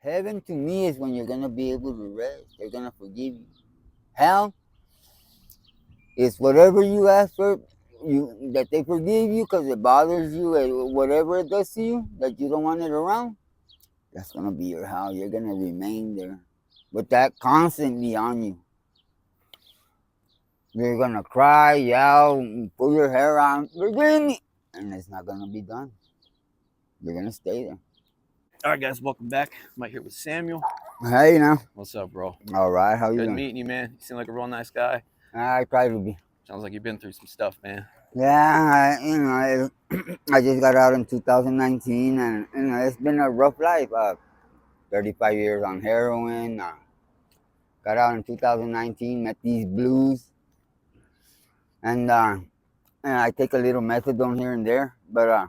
Heaven to me is when you're gonna be able to rest. They're gonna forgive you. Hell is whatever you ask for, you that they forgive you because it bothers you, and whatever it does to you that you don't want it around. That's gonna be your hell. You're gonna remain there with that constantly on you. You're gonna cry, yell, pull your hair out, forgive me, and it's not gonna be done. You're gonna stay there. All right, guys, welcome back. I'm out here with Samuel. Hey, now. What's up, bro? All right, how you Good doing? meeting you, man. You seem like a real nice guy. I try to be. Sounds like you've been through some stuff, man. Yeah, I just got out in 2019, and it's been a rough life. 35 years on heroin. Got out in 2019, met these blues, and I take a little methadone here and there, but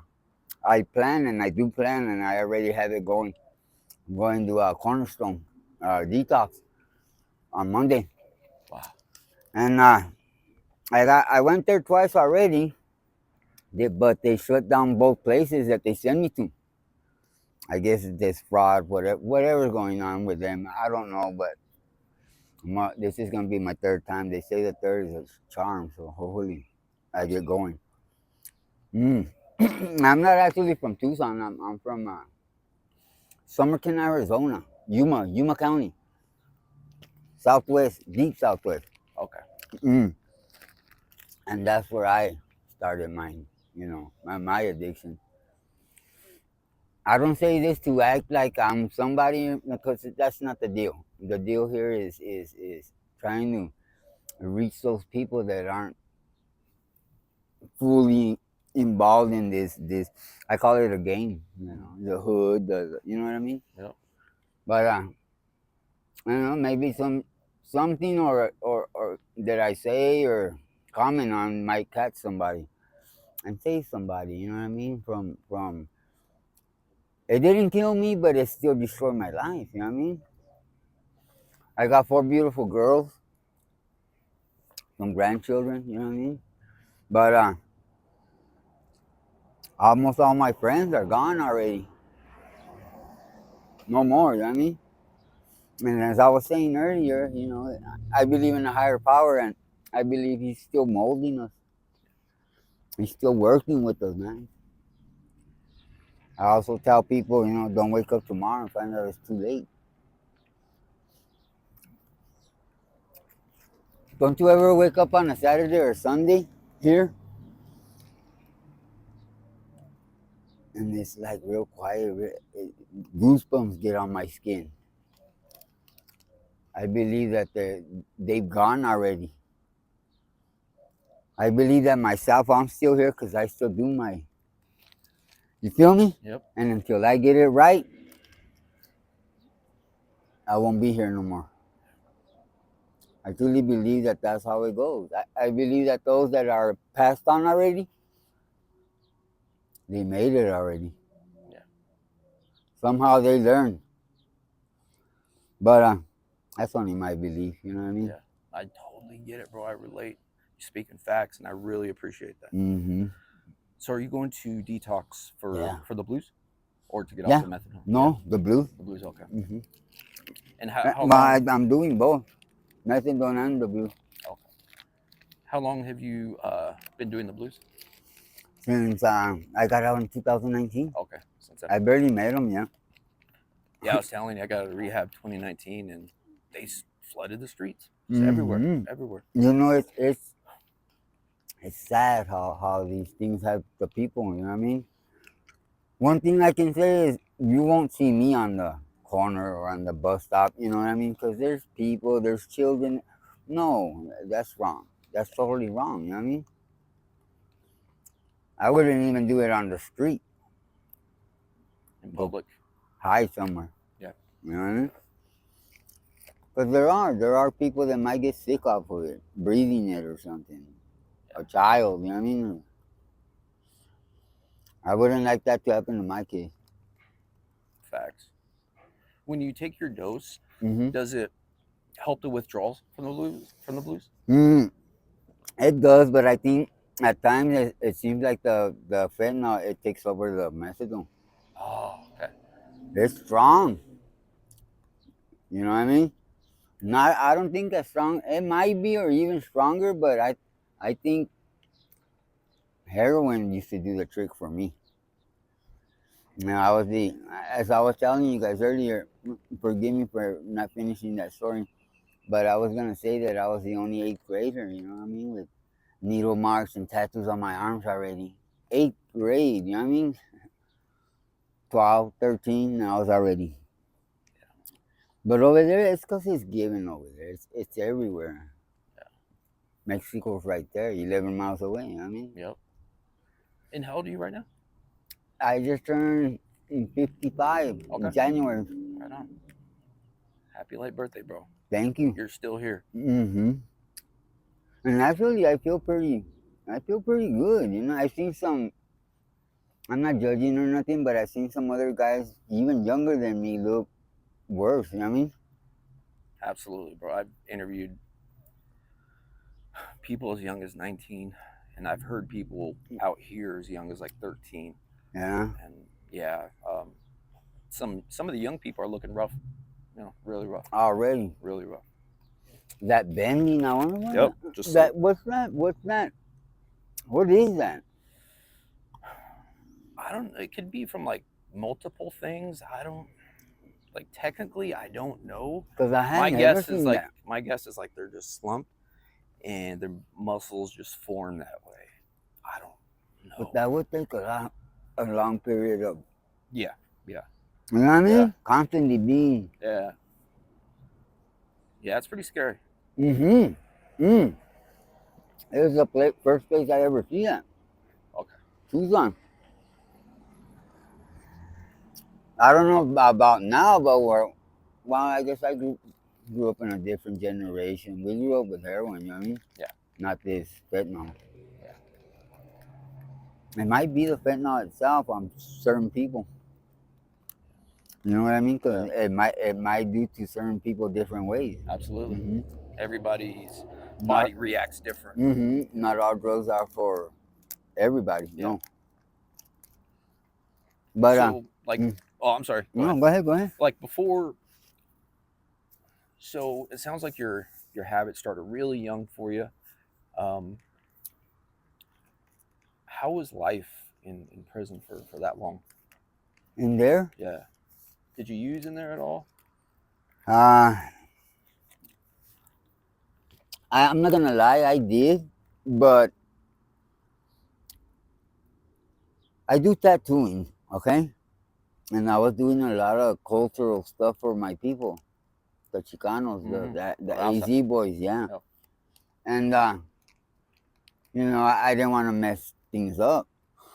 I plan and I do plan, and I already have it going. I'm going to Cornerstone Detox on Monday, Wow. and I went there twice already, but they shut down both places that they sent me to. I guess it's this fraud, whatever's going on with them. I don't know, but this is gonna be my third time. They say the third is a charm, so hopefully I get going. I'm not actually from Tucson. I'm from Somerton, Arizona, Yuma County, Southwest, deep Southwest. Okay. And that's where I started my addiction. I don't say this to act like I'm somebody, because that's not the deal. The deal here is trying to reach those people that aren't fully involved in this. I call it a game, the hood, you know what I mean. Yep. But I don't know, maybe something or that I say or comment on might catch somebody and save somebody. You know what I mean? From it didn't kill me, but it still destroyed my life. You know what I mean? I got 4 beautiful girls, some grandchildren. You know what I mean? But almost all my friends are gone already. No more. You know what I mean? And as I was saying earlier, I believe in a higher power, and I believe he's still molding us. He's still working with us, man. I also tell people, don't wake up tomorrow and find out it's too late. Don't you ever wake up on a Saturday or Sunday here? And it's like real quiet. Goosebumps get on my skin. I believe that they've gone already. I believe that myself, I'm still here because I still do you feel me? Yep. And until I get it right, I won't be here no more. I truly believe that that's how it goes. I believe that those that are passed on already, they made it already. Yeah. Somehow they learned. But that's only my belief, you know what I mean? Yeah. I totally get it, bro. I relate. You're speaking facts, and I really appreciate that. Mm-hmm. So, are you going to detox for the blues, or to get Yeah. off the methadone? No, the blues. The blues, okay. Mm-hmm. And how long? I'm doing both, methadone and the blues. Okay. How long have you been doing the blues? Since I got out in 2019. Okay. Since I barely met them, yeah. Yeah, I was telling you, I got out of rehab 2019, and they flooded the streets. It's Mm-hmm. everywhere. You know, it's sad how these things have the people, you know what I mean? One thing I can say is you won't see me on the corner or on the bus stop, you know what I mean? Because there's people, there's children. No, that's wrong. That's totally wrong, you know what I mean? I wouldn't even do it on the street. In public. Hide somewhere. Yeah. You know what I mean? Because there are people that might get sick off of it, breathing it or something. A child, you know what I mean? I wouldn't like that to happen to my kid. Facts. When you take your dose, Mm-hmm. does it help the withdrawals from the blues? It does, but I think at times it seems like the fentanyl, it takes over the methadone. Oh, okay. It's strong. You know what I mean? Not, I don't think as strong. It might be, or even stronger, but I think heroin used to do the trick for me. Now I was the, as I was telling you guys earlier. Forgive me for not finishing that story, but I was gonna say that I was the only eighth grader. You know what I mean? With needle marks and tattoos on my arms already. Eighth grade. You know what I mean? 12, 13. I was already. But over there, it's because it's given over there. It's everywhere. Mexico's right there, 11 miles away. You know what I mean? Yep. And how old are you right now? I just turned 55 Okay. in January. Right on. Happy late birthday, bro. Thank you. You're still here. Mm-hmm. And actually, I feel pretty good. You know, I've seen some. I'm not judging or nothing, but I've seen some other guys even younger than me look worse. You know what I mean? Absolutely, bro. I've interviewed people as young as 19, and I've heard people out here as young as like 13. Yeah. And yeah, some of the young people are looking rough. Really rough. Already. Really rough. That bending, I wonder what. Yep. Just That. What's that? What's that? What is that? I don't. It could be from like multiple things. I don't like technically. I don't know. Because I My had never guess is seen like that. my guess is like they're just slumped and their muscles just form that way. I don't know. But that would take a long period of. Yeah. You know what I mean? Yeah. Constantly being. Yeah. Yeah, it's pretty scary. Mm-hmm. Mm. It was the first place I ever see that. Okay. Tucson. I don't know about now, but well, I guess I grew up in a different generation. We grew up with heroin, you know what I mean? Yeah. Not this fentanyl. Yeah. It might be the fentanyl itself on certain people. You know what I mean? Because Yeah. it might do to certain people different ways. Absolutely. Mm-hmm. Everybody's body reacts different. Mm-hmm. Not all drugs are for everybody. Yeah. No. But So like, oh, I'm sorry. Go ahead. Go ahead. Like before. So it sounds like your habits started really young for you. How was life in prison for that long? In there? Yeah. Did you use in there at all? I'm not gonna lie, I did, but I do tattooing, okay? And I was doing a lot of cultural stuff for my people, the Chicanos, the AZ boys, yeah. Yep. And I didn't want to mess things up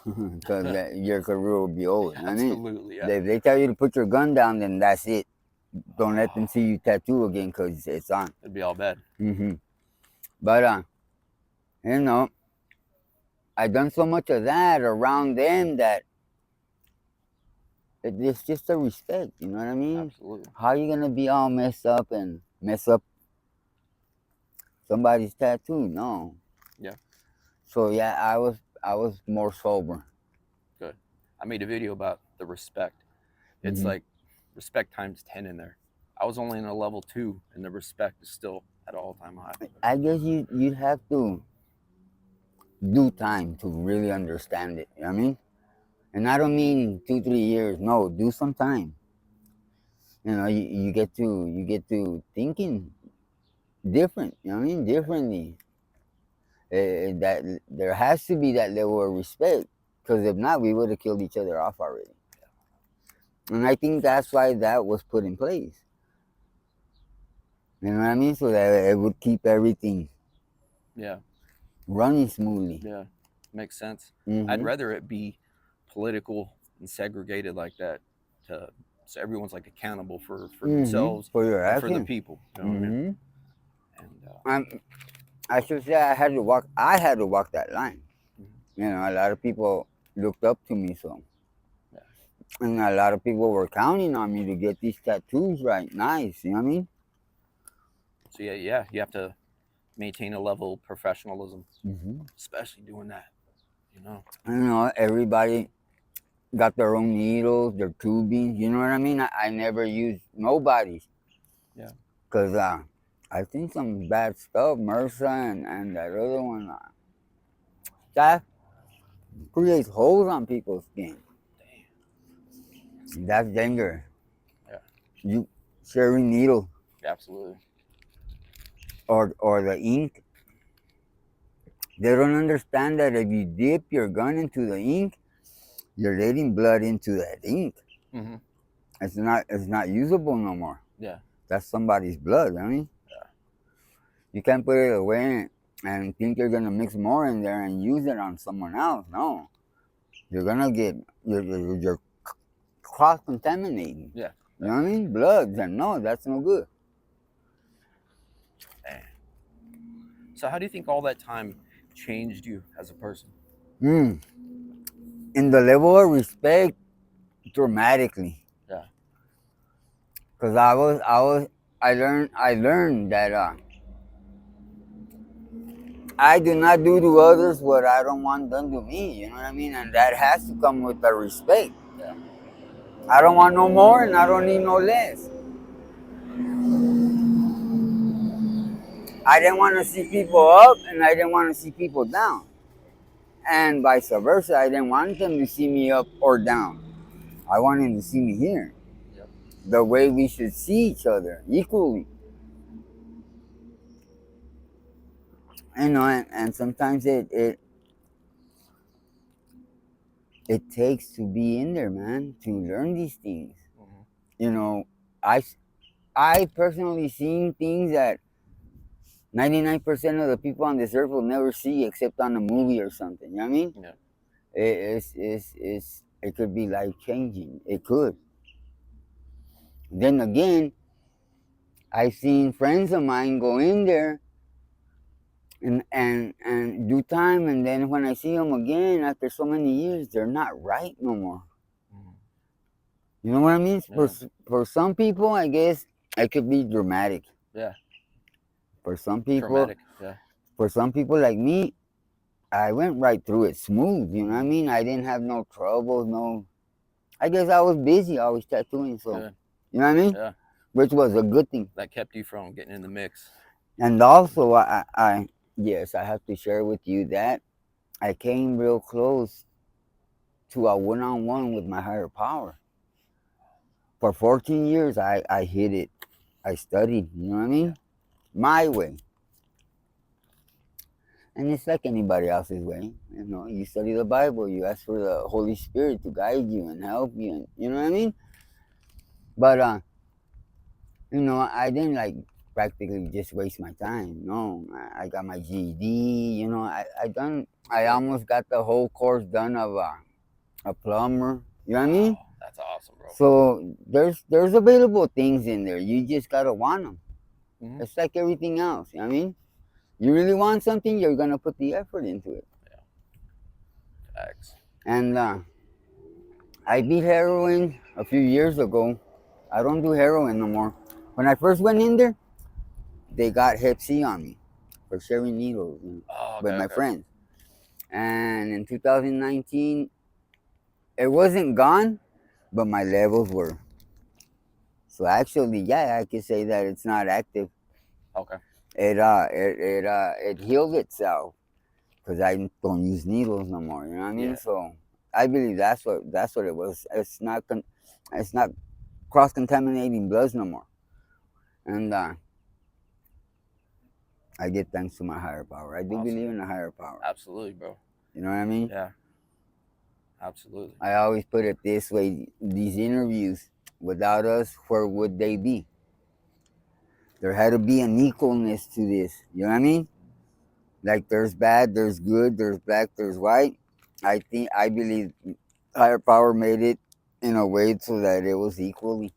because your career will be over. Absolutely, yeah. If they tell you to put your gun down, then that's it. Don't let them see you tattoo again because it's on. It'd be all bad. Mm-hmm. But I done so much of that around them that it's just a respect. You know what I mean? Absolutely. How are you gonna be all messed up and mess up somebody's tattoo? No. Yeah. So yeah, I was more sober. Good. I made a video about the respect. It's like respect times 10 in there. I was only in a level 2, and the respect is still at all-time high. I guess you'd have to do time to really understand it. You know what I mean? And I don't mean 2-3 years. No, do some time. You get to thinking different. You know what I mean? Differently. That there has to be that level of respect, because if not, we would have killed each other off already. And I think that's why that was put in place. You know what I mean? So that it would keep everything running smoothly. Yeah, makes sense. Mm-hmm. I'd rather it be political and segregated like that, so everyone's like accountable for themselves, for your and for the actions. people. You know what I mean? And I should say I had to walk that line. You know, a lot of people looked up to me, so. Yeah. And a lot of people were counting on me to get these tattoos right. Nice, you know what I mean? So yeah, you have to maintain a level of professionalism, Mm-hmm. especially doing that. Everybody got their own needles, their tubing. You know what I mean? I never used nobody's. Yeah. Because I've seen some bad stuff, MRSA and that other one. That creates holes on people's skin. That's dangerous. Yeah. You sharing needle Absolutely. or the ink. They don't understand that if you dip your gun into the ink, you're letting blood into that ink. Mm-hmm. It's not usable no more. Yeah. That's somebody's blood. I mean, Yeah. you can't put it away and think you're gonna mix more in there and use it on someone else. No, you're gonna get you're cross contaminating. Yeah. You know what I mean? Bloods and no, that's no good. Man. So how do you think all that time changed you as a person? Mm. In the level of respect, dramatically. Yeah. Cause I learned that I do not do to others what I don't want done to me. You know what I mean? And that has to come with the respect. Yeah. I don't want no more, and I don't need no less. I didn't want to see people up, and I didn't want to see people down, and vice versa. I didn't want them to see me up or down. I wanted them to see me here, Yep. the way we should see each other equally. You know, and sometimes it takes to be in there, man, to learn these things. Mm-hmm. You know, I I personally seen things that 99% of the people on this earth will never see except on a movie or something. You know what I mean? Yeah. It could be life changing. It could. Then again, I've seen friends of mine go in there and do time, and then when I see them again after so many years, they're not right no more. Mm-hmm. You know what I mean? Yeah. For some people, I guess it could be dramatic. Yeah. For some people, Traumatic. Yeah. for some people like me, I went right through it smooth. You know what I mean? I didn't have no troubles. No, I guess I was busy. I was tattooing, so Good. you know what I mean? Yeah. Which was a good thing. That kept you from getting in the mix. And also, yes, I have to share with you that I came real close to a one-on-one with my higher power. For 14 years, I hid it. I studied. You know what I mean? My way. And it's like anybody else's way. You know, you study the Bible, you ask for the Holy Spirit to guide you and help you, and you know what I mean? But you know, I didn't like practically just waste my time. No, I got my GED. You know, I Good. almost got the whole course done of a plumber. You know what I mean? Wow. That's awesome, bro. So there's available things in there. You just gotta want them. Mm-hmm. It's like everything else. You know what I mean? You really want something, you're gonna put the effort into it. Facts. And I beat heroin a few years ago. I don't do heroin no more. When I first went in there, they got Hep C on me for sharing needles Oh, with okay. my Okay. friends. And in 2019, it wasn't gone, but my levels were. So actually, yeah, I could say that it's not active. Okay. It healed itself because I don't use needles no more. You know what I mean? Yeah. So I believe that's what it was. It's not cross contaminating bloods no more. And I give thanks to my higher power. I do Awesome. believe in a higher power. Absolutely, bro. You know what I mean? Yeah. Absolutely. I always put it this way: these interviews, without us, where would they be? There had to be an equalness to this. You know what I mean? Like there's bad, there's good, there's black, there's white. I believe higher power made it in a way so that it was equally.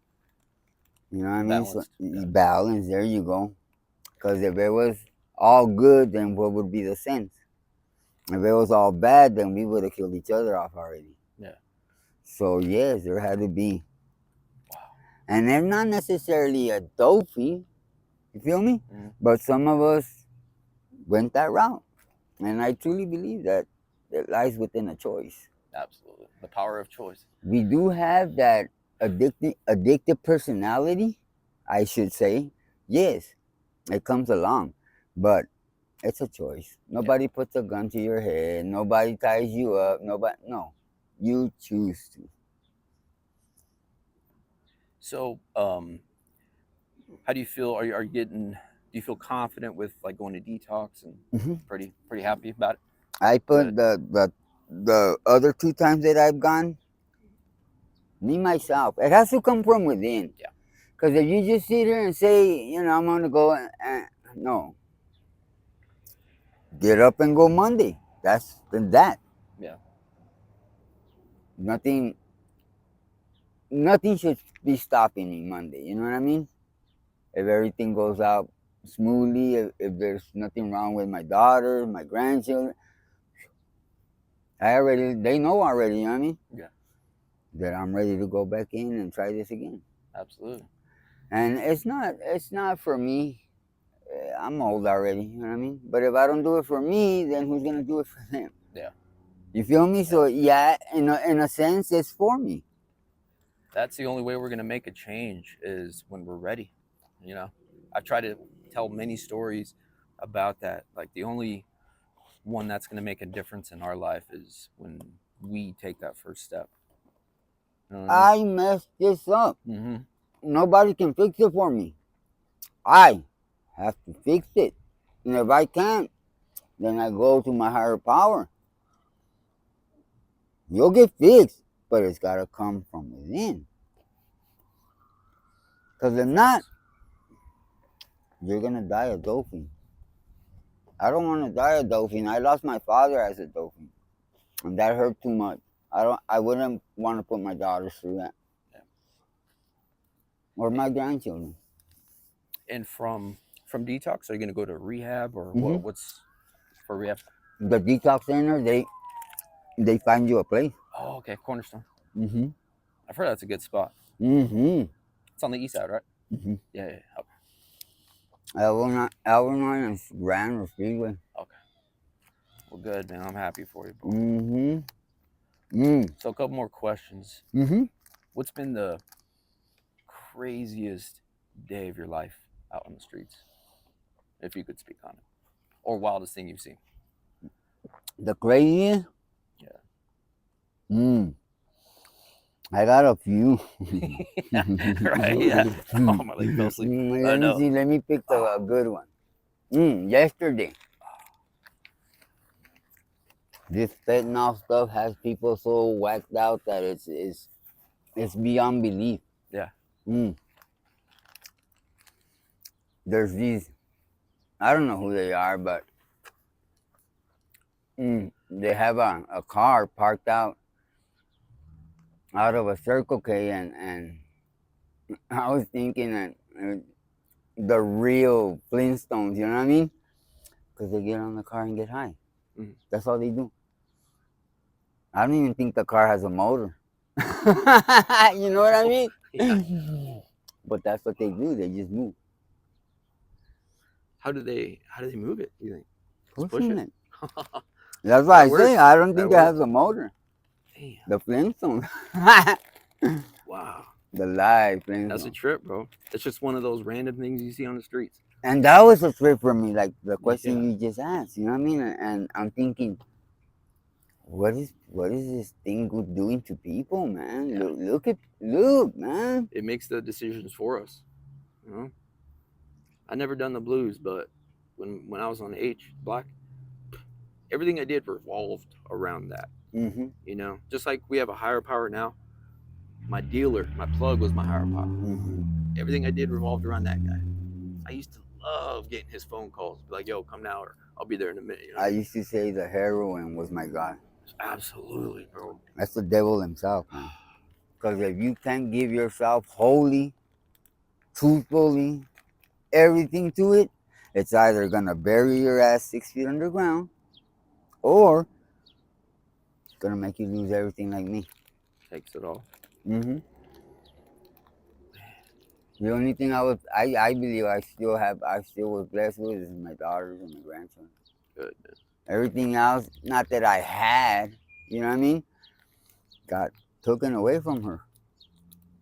You know what I mean? So Balanced. Yeah. balance. There you go. Because if it was all good, then what would be the sense? If it was all bad, then we would have killed each other off already. Yeah. So yes, there had to be. Wow. And they're not necessarily a dopey, you feel me? Mm-hmm. But some of us went that route. And I truly believe that it lies within a choice. Absolutely. The power of choice. We do have that addictive personality. I should say. Yes, it comes along, but it's a choice. Nobody puts a gun to your head. Nobody ties you up. Nobody. No, you choose to. So, how do you feel? Are you getting? Do you feel confident with like going to detox and Mhm. pretty happy about it? I put Good. the other 2 times that I've gone, me myself. It has to come from within. Yeah. Because if you just sit here and say, I'm gonna go, no, get up and go Monday. That's that. Yeah. Nothing, nothing should be stopping me Monday. You know what I mean? If everything goes out smoothly, if there's nothing wrong with my daughter, my grandchildren, they know already. You know what I mean? Yeah. That I'm ready to go back in and try this again. Absolutely. And it's not for me. I'm old already, you know what I mean? But if I don't do it for me, then who's gonna do it for them? Yeah. You feel me? Yeah. So yeah, in a sense, it's for me. That's the only way we're gonna make a change is when we're ready. You know, I've tried to tell many stories about that. Like the only one that's gonna make a difference in our life is when we take that first step. You know what I I messed this up. mean? Mm-hmm. Nobody can fix it for me. I have to fix it. And if I can't, then I go to my higher power. You'll get fixed, but it's gotta come from within. Because if not, you're gonna die a dolphin. I don't want to die a dolphin. I lost my father as a dolphin, and that hurt too much. I wouldn't want to put my daughters through that, Yeah. or my grandchildren. And from detox, are you gonna go to rehab or Hmm. what's for rehab? The detox center, they find you a place. Oh, okay, Cornerstone. Hmm. I've heard that's a good spot. Hmm. It's on the east side, right? Hmm. Yeah, yeah. Okay. Illinois and Grand Speedway. Okay. Well, good, man. I'm happy for you, bro. Hmm. Mm. So, a couple more questions. Hmm. What's been the craziest day of your life out on the streets, if you could speak on it, or wildest thing you've seen? The craziest? Yeah. Mm. I got a few. Right. Yeah. Oh, my leg fell asleep. Let me No. see. Let me pick a good one. Yesterday, this fentanyl stuff has people so whacked out that it's beyond belief. Yeah. Mm. There's these. I don't know who they are, but they have a car parked out of a Circle K, and I was thinking that the real Flintstones. You know what I mean? Because they get on the car and get high. Mhm. That's all they do. I don't even think the car has a motor. You know what I mean? Yeah. But that's what they do. They just move. How do they move it? You think? Just push Pushing it? it. That's why That I say works. I don't That think it works. has a motor. Damn. The Flintstones. Wow. The live That's a Flintstones. trip, bro. It's just one of those random things you see on the streets. And that was a trip for me, like the question Yeah. you just asked. You know what I mean? And I'm thinking, what is this thing doing to people, man? Yeah. Look, man. It makes the decisions for us. You know? I never done the blues, but when I was on H Black, everything I did revolved around that. Mm-hmm. You know, just like we have a higher power now. My dealer, my plug was my higher power. Mm-hmm. Everything I did revolved around that guy. I used to love getting his phone calls, be like, "Yo, come now, or I'll be there in a minute." You know? I used to say the heroin was my God. Absolutely, bro. That's the devil himself, man. Because if you can't give yourself wholly, truthfully, everything to it, it's either gonna bury your ass 6 feet underground, or it's gonna make you lose everything like me. Takes it all. Mm-hmm. The only thing I believe I still was blessed with is my daughters and my grandson. Good. Everything else, not that I had, you know what I mean, got taken away from her.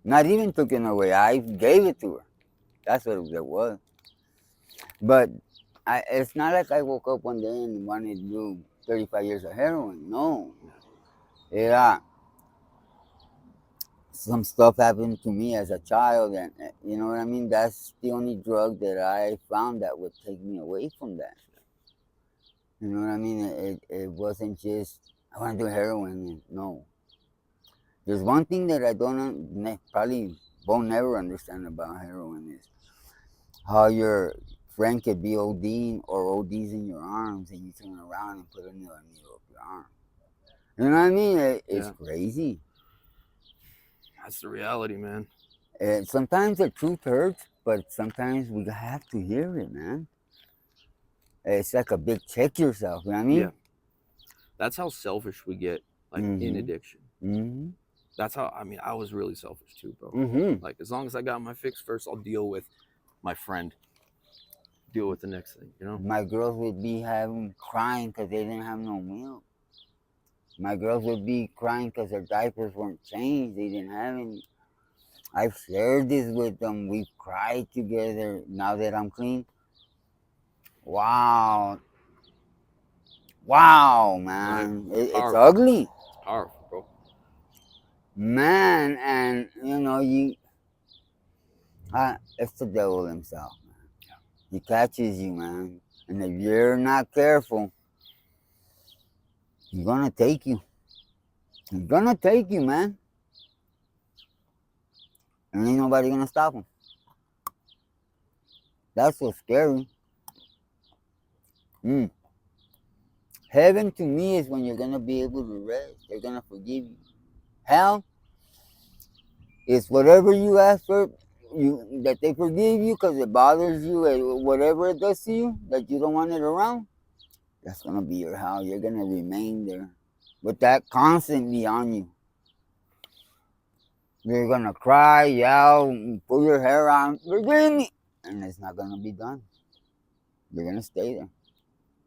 Not even taken away. I gave it to her. That's what it was. But it's not like I woke up one day and wanted to do 35 years of heroin. No. Yeah. Some stuff happened to me as a child, and you know what I mean? That's the only drug that I found that would take me away from that. You know what I mean? It wasn't just, I want to do heroin. No. There's one thing that I probably won't never understand about heroin is how your friend could be ODing or ODs in your arms and you turn around and put another needle up your arm. You know what I mean? It's Yeah. crazy. That's the reality, man. And sometimes the truth hurts, but sometimes we have to hear it, man. It's like a big check yourself, you know what I mean? Yeah. That's how selfish we get, like in Mm-hmm. addiction. Mm-hmm. That's how, I mean, I was really selfish too, bro. Mm-hmm. Like, as long as I got my fix first, I'll deal with my friend, deal with the next thing, you know? My girls would be crying because they didn't have no milk. My girls would be crying because their diapers weren't changed. They didn't have any. I've shared this with them. We've cried together. Now that I'm clean, wow, wow, man, it's Powerful. ugly, It's powerful, bro. man. And you know, it's the devil himself, man. He catches you, man, and if you're not careful, he's gonna take you. He's gonna take you, man, and ain't nobody gonna stop him. That's so scary. Mm. Heaven to me is when you're gonna be able to rest. They're gonna forgive you. Hell is whatever you ask for, that they forgive you because it bothers you, and whatever it does to you that you don't want it around. That's gonna be your hell. You're gonna remain there with that constantly on you. You're gonna cry, yell, pull your hair out, forgive me, and it's not gonna be done. You're gonna stay there.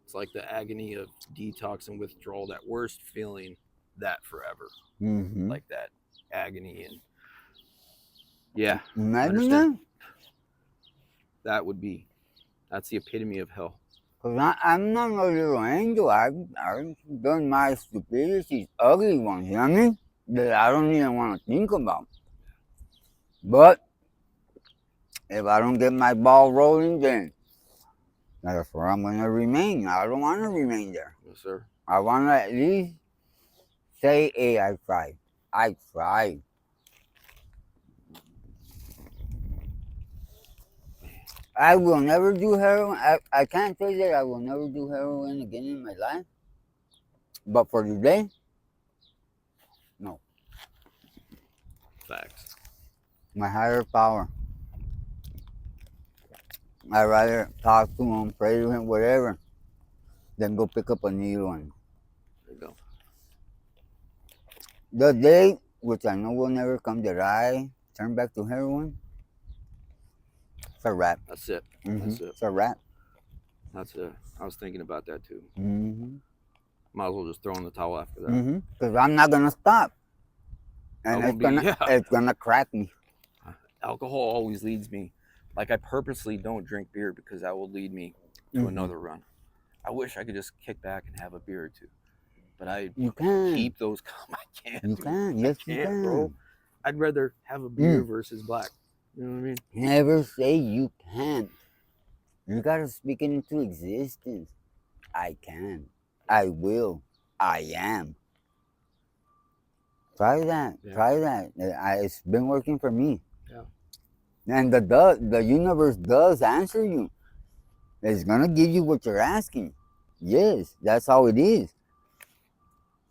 It's like the agony of detox and withdrawal, that worst feeling, that forever. Mm-hmm. Like that agony. And yeah, I Imagine understand. that. That's the epitome of hell. Because I'm not no little angel. I've done my stupidities, ugly ones, you know what I mean? That I don't even want to think about. But if I don't get my ball rolling, then that's where I'm going to remain. I don't want to remain there. Yes, sir. I want to at least say, hey, I tried. I tried. I will never do heroin. I can't say that I will never do heroin again in my life. But for today, no. Facts. My higher power. I'd rather talk to him, pray to him, whatever, than go pick up a needle. And There you go. the day, which I know will never come, that I turn back to heroin, it's a wrap. That's it. Mm-hmm. That's it. It's a wrap. That's it. I was thinking about that too. Mm-hmm. Might as well just throw in the towel after that. Mm-hmm. Because I'm not gonna stop, and it's gonna crack me. Alcohol always leads me. Like, I purposely don't drink beer because that will lead me to another run. I wish I could just kick back and have a beer or two, but You can keep those calm. I can't. You dude. can. Yes, you can, bro. I'd rather have a beer versus black. You know what I mean? Never say you can't. You gotta speak it into existence. I can. I will. I am. Try that. Yeah. Try that. It's been working for me. Yeah. And the universe does answer you. It's gonna give you what you're asking. Yes, that's how it is.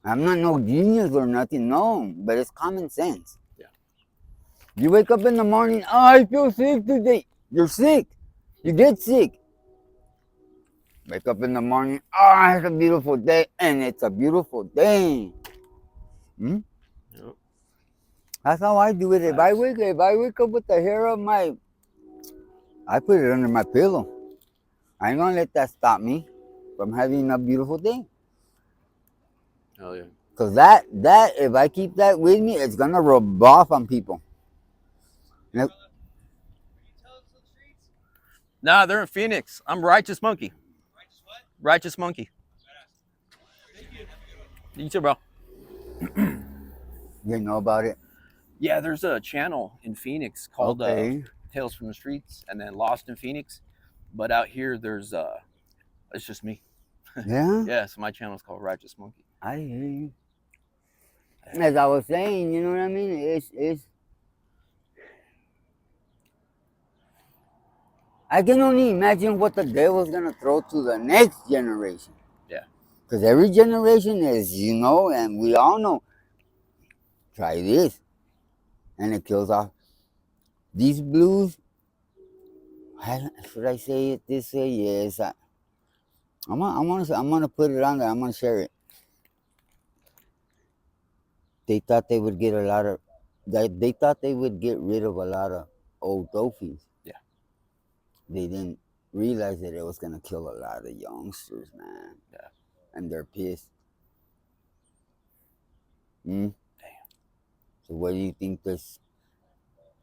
I'm not no genius or nothing, no, but it's common sense. Yeah. You wake up in the morning, oh, I feel sick today. You're sick. You get sick. Wake up in the morning, oh, it's a beautiful day, and it's a beautiful day. Hmm? Yep. That's how I do it. If I wake up with the hair of I put it under my pillow. I ain't gonna let that stop me from having a beautiful day. Hell yeah. Cause that if I keep that with me, it's gonna rub off on people. Nah, they're in Phoenix. I'm Righteous Monkey. Righteous Monkey. You too, bro. You know about it? Yeah, there's a channel in Phoenix called Okay. Tales from the Streets, and then Lost in Phoenix. But out here, there's it's just me. Yeah, Yeah, so my channel's called Righteous Monkey. I hear you. As I was saying, you know what I mean? It's. I can only imagine what the devil's gonna throw to the next generation. Yeah. Because every generation is, you know, and we all know, try this, and it kills off. These blues, should I say it this way? Yes. I'm gonna put it on there. I'm gonna share it. They thought they would get a lot of, they thought they would get rid of a lot of old trophies. Yeah. They didn't realize that it was gonna kill a lot of youngsters, man. Yeah. And they're pissed. Mm? Damn. So what do you think is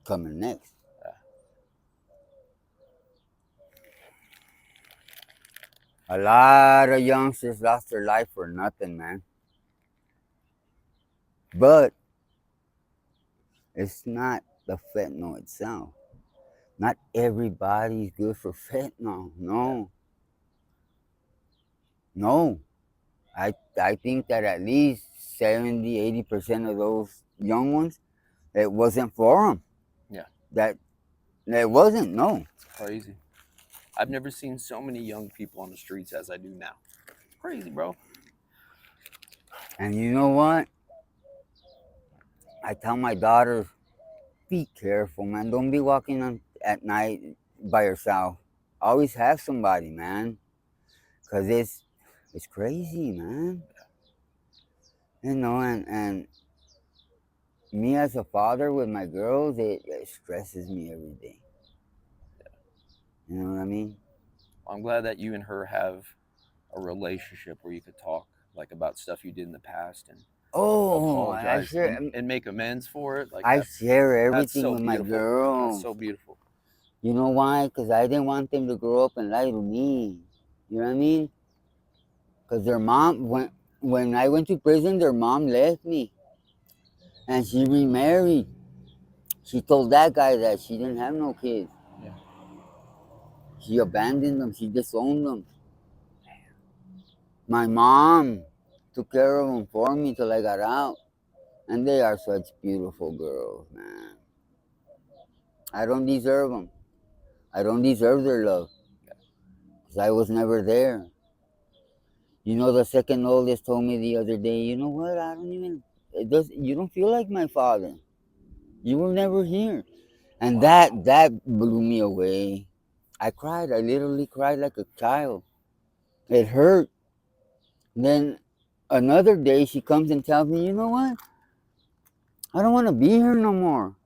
coming next? A lot of youngsters lost their life for nothing, man. But it's not the fentanyl itself. Not everybody's good for fentanyl. No. No. I think that at least 70-80% of those young ones, it wasn't for them. Yeah. That it wasn't, no. It's crazy. I've never seen so many young people on the streets as I do now. Crazy, bro. And you know what? I tell my daughters, be careful, man. Don't be walking on at night by yourself. Always have somebody, man. Cause it's crazy, man. You know, and me as a father with my girls, it stresses me every day. You know what I mean? I'm glad that you and her have a relationship where you could talk like about stuff you did in the past and Oh, I apologize share, and make amends for it. Like I share that's everything so with my beautiful. girls. That's so beautiful. You know why? Because I didn't want them to grow up and lie to me. You know what I mean? Because their mom, when I went to prison, their mom left me. And she remarried. She told that guy that she didn't have no kids. Yeah. She abandoned them. She disowned them. My mom took care of them for me till I got out. And they are such beautiful girls, man. I don't deserve them. I don't deserve their love. Because I was never there. You know, the second oldest told me the other day, you know what? I don't even, you don't feel like my father. You were never here. And Wow. that blew me away. I cried. I literally cried like a child. It hurt. Then another day she comes and tells me, you know what? I don't want to be here no more.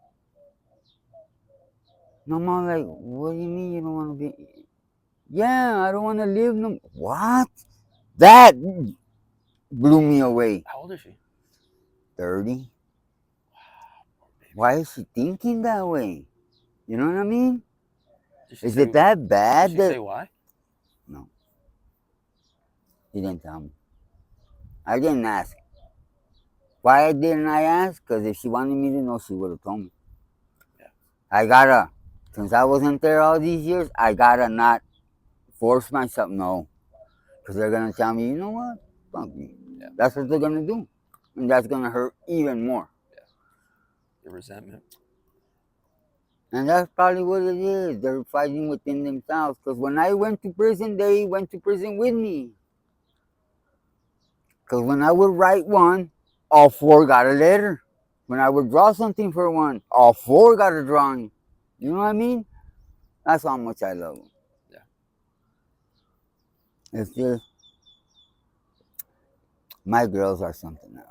No more. Like, what do you mean you don't want to be? Yeah, I don't want to live no. What? That blew me away. How old is she? 30. Why is she thinking that way? You know what I mean? Is it that bad? Did she say why? No. He didn't tell me. I didn't ask. Why didn't I ask? Because if she wanted me to know, she would have told me. Yeah. I gotta, since I wasn't there all these years, I gotta not force myself. No. Because they're gonna tell me, you know what? Fuck you. Yeah. That's what they're gonna do. And that's gonna hurt even more. Yeah. The resentment. And that's probably what it is. They're fighting within themselves. Because when I went to prison, they went to prison with me. Because when I would write one, all four got a letter. When I would draw something for one, all four got a drawing. You know what I mean? That's how much I love them. Yeah. It's just, my girls are something else.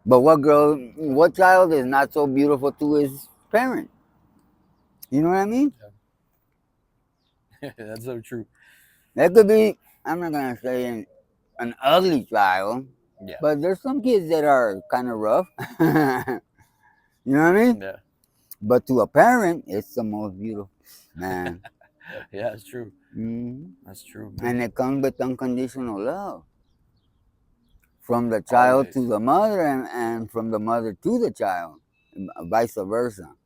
But what child is not so beautiful to his parent? You know what I mean? Yeah. That's so true. That could be, I'm not going to say an ugly child, Yeah. but there's some kids that are kind of rough. You know what I mean? Yeah. But to a parent, it's the most beautiful, man. Yeah, it's true. Mhm. That's true, man. And it comes with unconditional love from the child Always. to the mother, and from the mother to the child, and vice versa,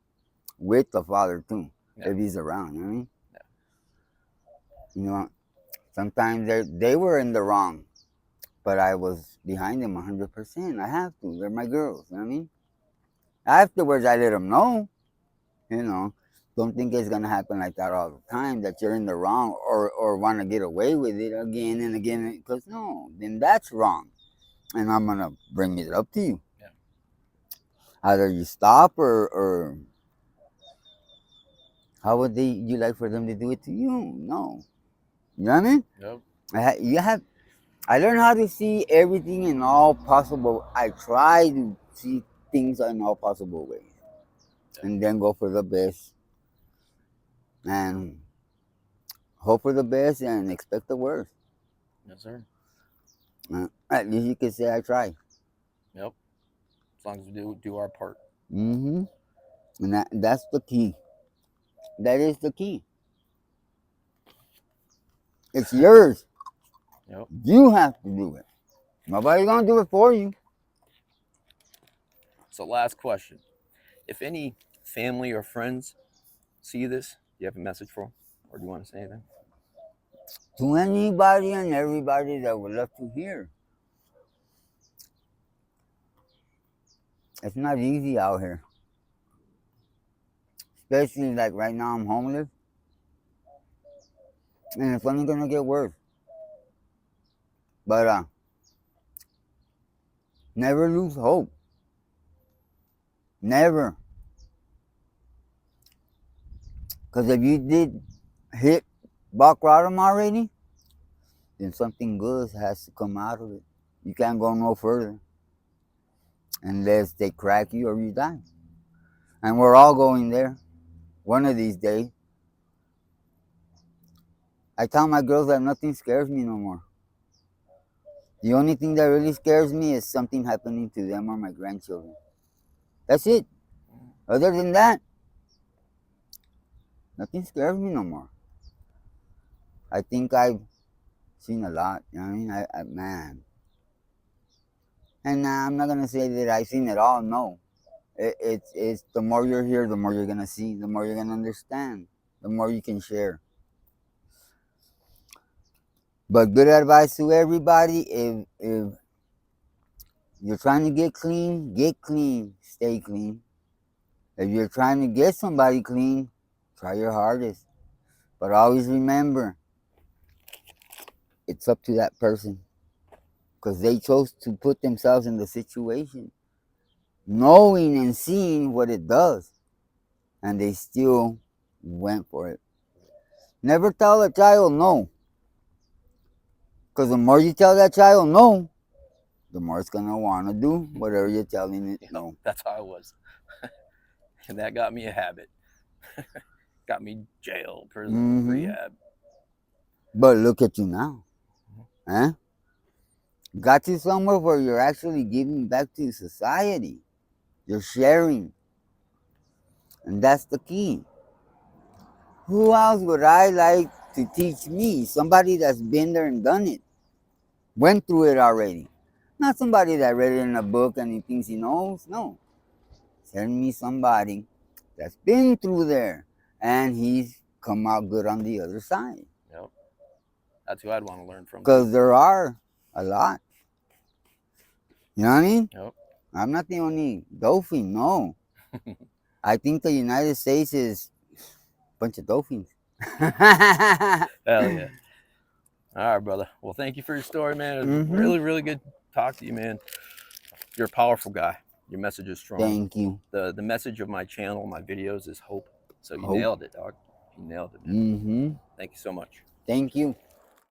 with the father too, Yeah. if he's around. You know what I mean? Yeah. You know, sometimes they were in the wrong, but I was behind them 100%. I have to. They're my girls. You know what I mean? Afterwards, I let them know. You know, don't think it's gonna happen like that all the time. That you're in the wrong, or want to get away with it again and again. Because no, then that's wrong, and I'm gonna bring it up to you. Yeah. Either you stop, or how would you like for them to do it to you? No, you know what I mean? Yep. You have. I learned how to see everything in all possible. I try to see things in all possible ways, Yeah. and then go for the best, and hope for the best, and expect the worst. Yes, sir. At least you can say I tried. Yep. As long as we do our part. Mm-hmm. And that's the key. That is the key. It's yours. Yep. You have to do it. Nobody's gonna do it for you. So, last question: if any family or friends see this, do you have a message for them, or do you want to say anything? To anybody and everybody that would love to hear. It's not easy out here. Especially like right now I'm homeless. And it's only gonna get worse. But never lose hope. Never. Because if you did hit rock bottom already, then something good has to come out of it. You can't go no further unless they crack you or you die. And we're all going there one of these days. I tell my girls that nothing scares me no more. The only thing that really scares me is something happening to them or my grandchildren. That's it. Other than that, nothing scares me no more. I think I've seen a lot. You know what I mean? Man. And I'm not gonna say that I've seen it all. No, it's the more you're here, the more you're gonna see, the more you're gonna understand, the more you can share. But good advice to everybody: if you're trying to get clean, stay clean. If you're trying to get somebody clean, try your hardest. But always remember, it's up to that person because they chose to put themselves in the situation, knowing and seeing what it does, and they still went for it. Never tell a child no, because the more you tell that child no, the more it's gonna want to do whatever you're telling it Yep. no. That's how I was. And that got me a habit. Got me jail, prison, Mm-hmm. rehab. But look at you now, Mhm. huh? Got you somewhere where you're actually giving back to society. You're sharing, and that's the key. Who else would I like to teach me? Somebody that's been there and done it, went through it already. Not somebody that read it in a book and he thinks he knows. No, send me somebody that's been through there and he's come out good on the other side. Yep. That's who I'd want to learn from too. Because there are a lot. You know what I mean? Yep. I'm not the only dolphin, no. I think the United States is a bunch of dolphins. Hell yeah. All right, brother. Well, thank you for your story, man. It was really, really good to talk to you, man. You're a powerful guy. Your message is strong. Thank you. The message of my channel, my videos is hope. So you Hope. nailed it, dog. You nailed it, man. Mm-hmm. Thank you so much. Thank you.